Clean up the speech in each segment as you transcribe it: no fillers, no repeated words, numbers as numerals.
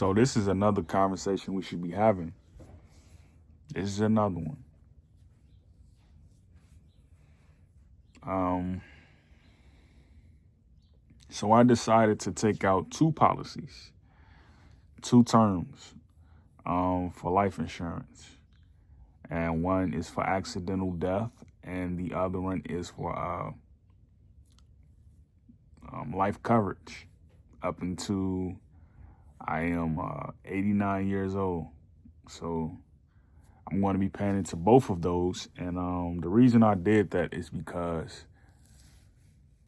So this is another conversation we should be having. This is another one. Um, so I decided to take out two policies, two terms for life insurance. And one is for accidental death, and the other one is for life coverage up until I am 89 years old. So I'm going to be paying into both of those. And the reason I did that is because,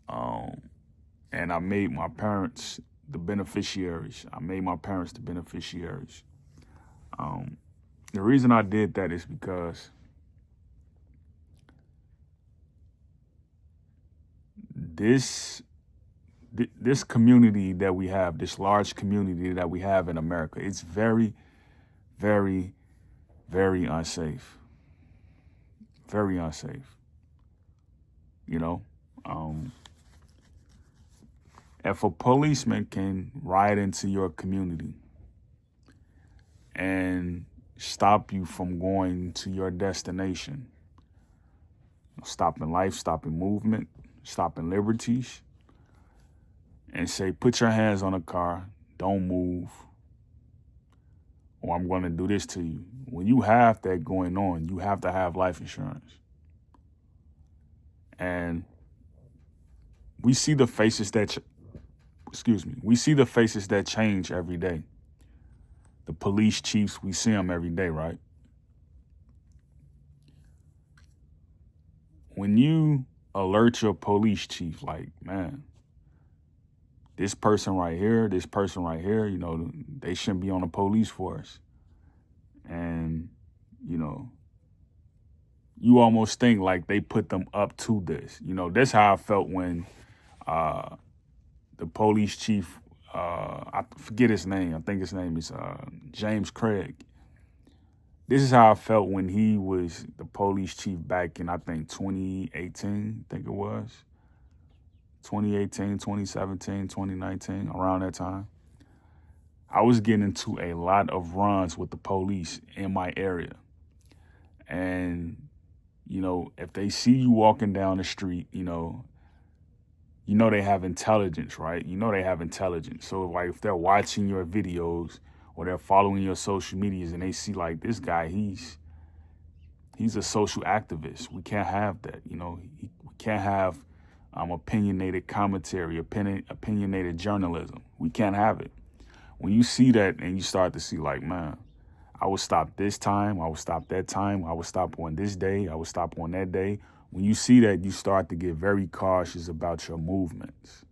and I made my parents the beneficiaries. The reason I did that is because this community that we have, this large community that we have in America, it's very, very, very unsafe. Very unsafe. You know, if a policeman can ride into your community and stop you from going to your destination, stopping life, stopping movement, stopping liberties, and say, put your hands on the car, don't move, or I'm going to do this to you. When you have that going on, you have to have life insurance. And we see the faces that, we see the faces that change every day. The police chiefs, we see them every day, right? When you alert your police chief, like, man, this person right here, you know, they shouldn't be on the police force. And, you know, you almost think like they put them up to this. You know, that's how I felt when the police chief, I forget his name. I think his name is James Craig. This is how I felt when he was the police chief back in, I think, 2018, I think it was. 2018, 2017, 2019, around that time. I was getting into a lot of runs with the police in my area. And, you know, if they see you walking down the street, you know they have intelligence, right? You know they have intelligence. So like if they're watching your videos or they're following your social medias and they see like this guy, he's a social activist. We can't have that. You know, we can't have opinionated commentary, opinionated journalism. We can't have it. When you see that and you start to see like, man, I would stop this time, I would stop that time, I would stop on this day, I would stop on that day. When you see that, you start to get very cautious about your movements.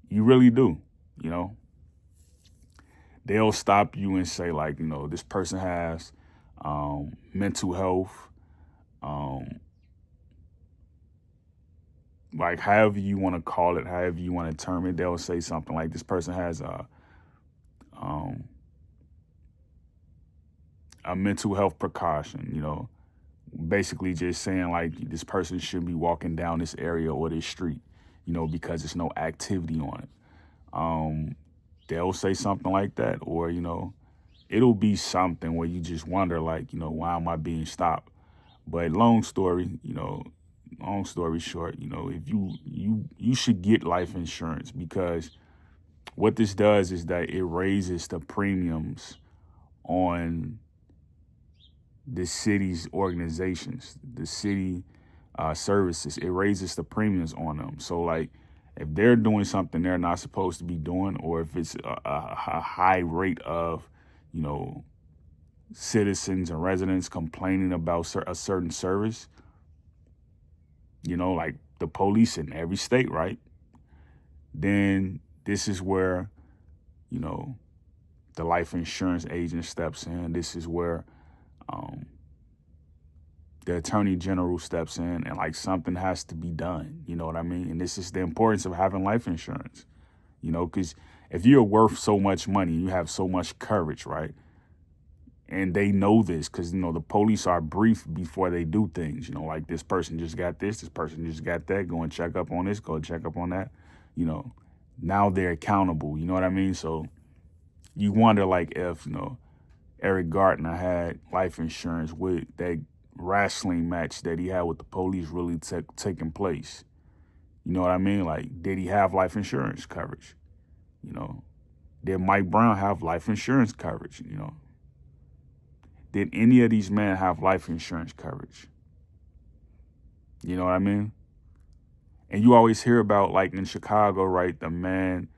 You really do, you know. They'll stop you and say like, you know, this person has mental health, like however you want to call it, however you want to term it. They'll say something like this person has a mental health precaution, you know, basically just saying like this person shouldn't be walking down this area or this street, you know, because there's no activity on it. They'll say something like that, or, you know, it'll be something where you just wonder like, you know, why am I being stopped? But long story short, you know, if you should get life insurance, because what this does is that it raises the premiums on the city's organizations, the city services. It raises the premiums on them. So like if they're doing something they're not supposed to be doing, or if it's a high rate of, you know, citizens and residents complaining about a certain service, you know, like the police in every state, right? Then this is where, you know, the life insurance agent steps in. This is where the attorney general steps in, and like something has to be done. You know what I mean? And this is the importance of having life insurance, you know, because if you're worth so much money, you have so much courage, right? And they know this because, you know, the police are briefed before they do things, you know, like this person just got this person just got that, go and check up on this, go check up on that, you know, now they're accountable, you know what I mean? So you wonder like if, Eric Gardner had life insurance with that wrestling match that he had with the police really taking place. You know what I mean? Like, did he have life insurance coverage? You know, did Mike Brown have life insurance coverage? Did any of these men have life insurance coverage? You know what I mean? And you always hear about, like in Chicago, right, the man,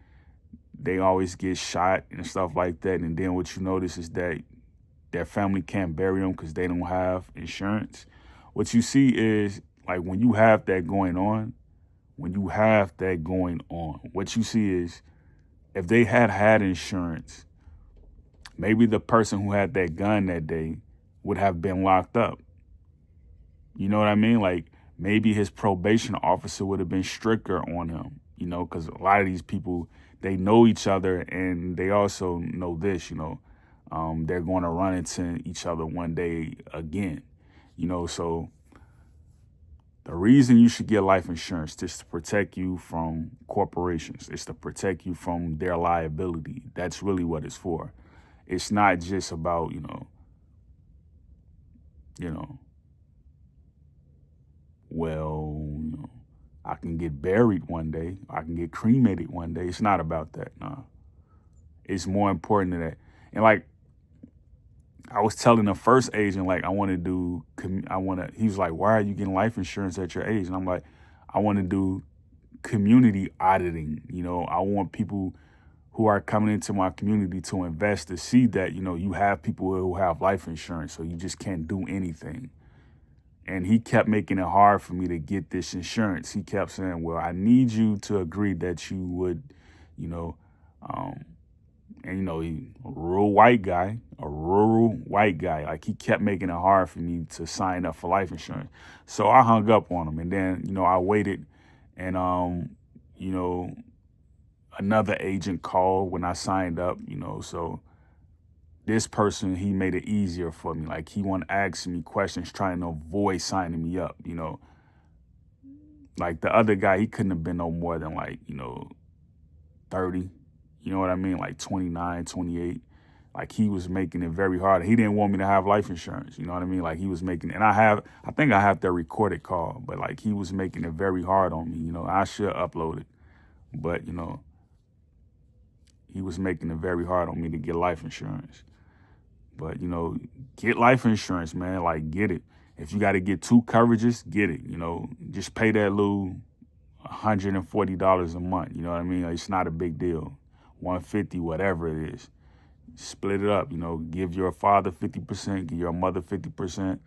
they always get shot and stuff like that. And then what you notice is that their family can't bury them because they don't have insurance. What you see is, like, when you have that going on, what you see is, if they had insurance, maybe the person who had that gun that day would have been locked up. You know what I mean? Like, maybe his probation officer would have been stricter on him, because a lot of these people, they know each other and they also know this, they're going to run into each other one day again, so the reason you should get life insurance is to protect you from corporations. It's to protect you from their liability. That's really what it's for. It's not just about, I can get buried one day. I can get cremated one day. It's not about that. Nah. It's more important than that. And like, I was telling the first agent, like, he was like, why are you getting life insurance at your age? And I'm like, I want to do community auditing. I want people who are coming into my community to invest to see that, you have people who have life insurance, so you just can't do anything. And he kept making it hard for me to get this insurance. He kept saying, well, I need you to agree that you would, he a rural white guy. Like, he kept making it hard for me to sign up for life insurance. So I hung up on him. And then, I waited, and, another agent called when I signed up, so this person, he made it easier for me. Like, he wanted to ask me questions trying to avoid signing me up, Like, the other guy, he couldn't have been no more than, like, 30. You know what I mean? Like 29, 28. Like, he was making it very hard. He didn't want me to have life insurance. You know what I mean? Like, he was making, and I think I have the recorded call, but like, he was making it very hard on me. I should upload it, but he was making it very hard on me to get life insurance. But, get life insurance, man. Like, get it. If you got to get 2 coverages, get it. Just pay that little $140 a month. You know what I mean? It's not a big deal. $150, whatever it is. Split it up. Give your father 50%, give your mother 50%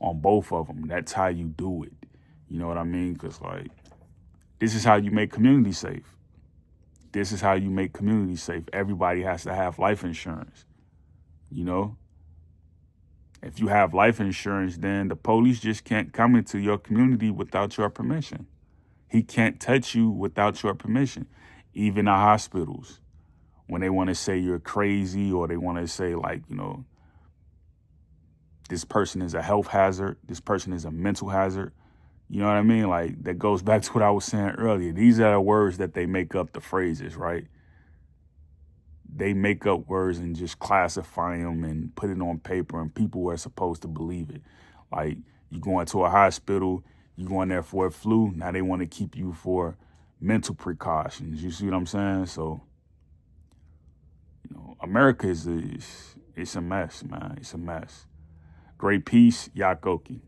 on both of them. That's how you do it. You know what I mean? Because, like, this is how you make community safe. Everybody has to have life insurance. If you have life insurance, then the police just can't come into your community without your permission. He can't touch you without your permission. Even the hospitals, when they want to say you're crazy, or they want to say, like, this person is a health hazard, this person is a mental hazard. You know what I mean? Like, that goes back to what I was saying earlier. These are the words that they make up, the phrases, right? They make up words and just classify them and put it on paper, and people are supposed to believe it. Like, you go into a hospital, you go in there for a flu, now they want to keep you for mental precautions. You see what I'm saying? So, America it's a mess, man. It's a mess. Great peace, Yakoki.